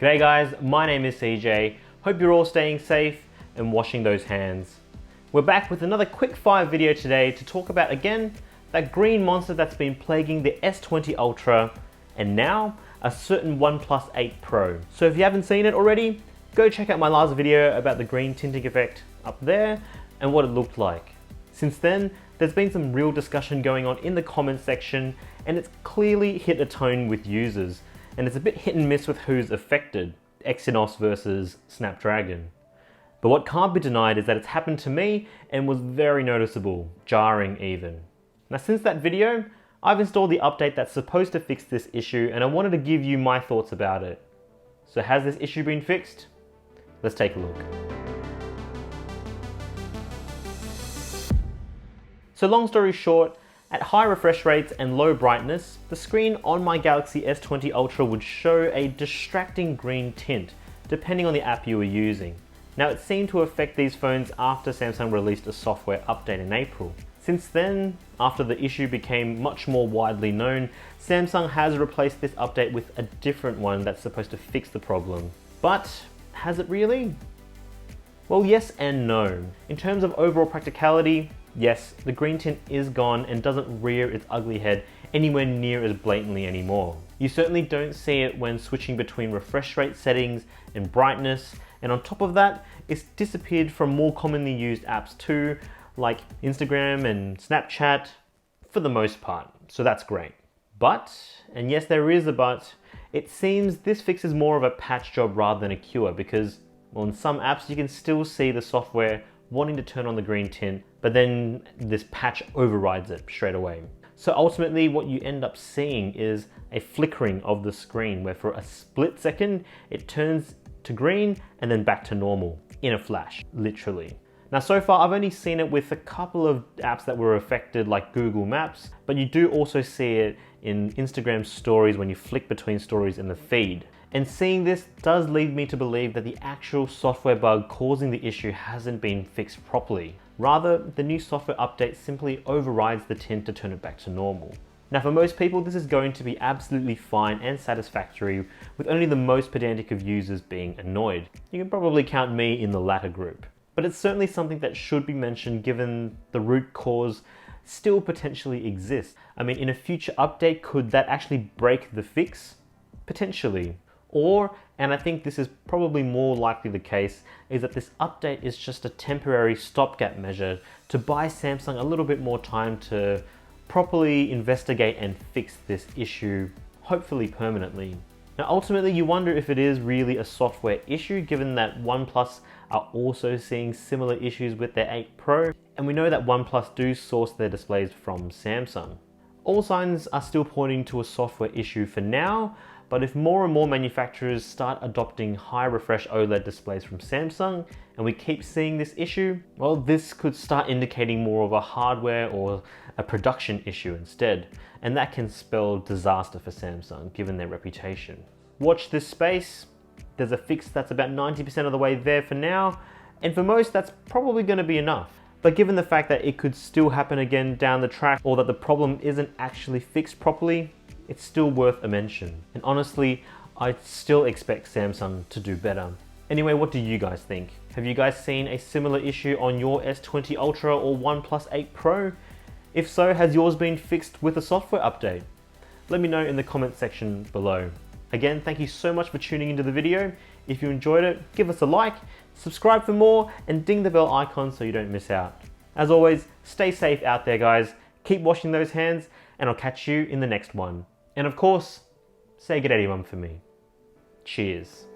G'day guys, my name is CJ. Hope you're all staying safe and washing those hands. We're back with another quick fire video today to talk about again that green monster that's been plaguing the S20 Ultra and now a certain OnePlus 8 Pro. So if you haven't seen it already, go check out my last video about the green tinting effect up there and what it looked like. Since then, there's been some real discussion going on in the comments section and it's clearly hit a tone with users. And it's a bit hit and miss with who's affected, Exynos versus Snapdragon. But what can't be denied is that it's happened to me and was very noticeable, jarring even. Now since that video, I've installed the update that's supposed to fix this issue and I wanted to give you my thoughts about it. So has this issue been fixed? Let's take a look. So long story short, at high refresh rates and low brightness, the screen on my Galaxy S20 Ultra would show a distracting green tint, depending on the app you were using. Now it seemed to affect these phones after Samsung released a software update in April. Since then, after the issue became much more widely known, Samsung has replaced this update with a different one that's supposed to fix the problem. But has it really? Well, yes and no. In terms of overall practicality, yes, the green tint is gone and doesn't rear its ugly head anywhere near as blatantly anymore. You certainly don't see it when switching between refresh rate settings and brightness, and on top of that, it's disappeared from more commonly used apps too, like Instagram and Snapchat, for the most part, so that's great. But, and yes there is a but, it seems this fix is more of a patch job rather than a cure because, well, in some apps you can still see the software wanting to turn on the green tint, but then this patch overrides it straight away. So ultimately what you end up seeing is a flickering of the screen where for a split second it turns to green and then back to normal in a flash, literally. Now so far I've only seen it with a couple of apps that were affected like Google Maps, but you do also see it in Instagram stories when you flick between stories in the feed. And seeing this does lead me to believe that the actual software bug causing the issue hasn't been fixed properly. Rather, the new software update simply overrides the tint to turn it back to normal. Now for most people, this is going to be absolutely fine and satisfactory, with only the most pedantic of users being annoyed. You can probably count me in the latter group. But it's certainly something that should be mentioned given the root cause still potentially exists. I mean, in a future update, could that actually break the fix? Potentially. Or, and I think this is probably more likely the case, is that this update is just a temporary stopgap measure to buy Samsung a little bit more time to properly investigate and fix this issue, hopefully permanently. Now ultimately you wonder if it is really a software issue given that OnePlus are also seeing similar issues with their 8 Pro, and we know that OnePlus do source their displays from Samsung. All signs are still pointing to a software issue for now, but if more and more manufacturers start adopting high refresh OLED displays from Samsung and we keep seeing this issue, well, this could start indicating more of a hardware or a production issue instead. And that can spell disaster for Samsung given their reputation. Watch this space. There's a fix that's about 90% of the way there for now. And for most, that's probably going to be enough. But given the fact that it could still happen again down the track or that the problem isn't actually fixed properly, it's still worth a mention. And honestly, I still expect Samsung to do better. Anyway, what do you guys think? Have you guys seen a similar issue on your S20 Ultra or OnePlus 8 Pro? If so, has yours been fixed with a software update? Let me know in the comment section below. Again, thank you so much for tuning into the video. If you enjoyed it, give us a like, subscribe for more, and ding the bell icon so you don't miss out. As always, stay safe out there guys, keep washing those hands, and I'll catch you in the next one. And of course, say good day to your mum for me. Cheers.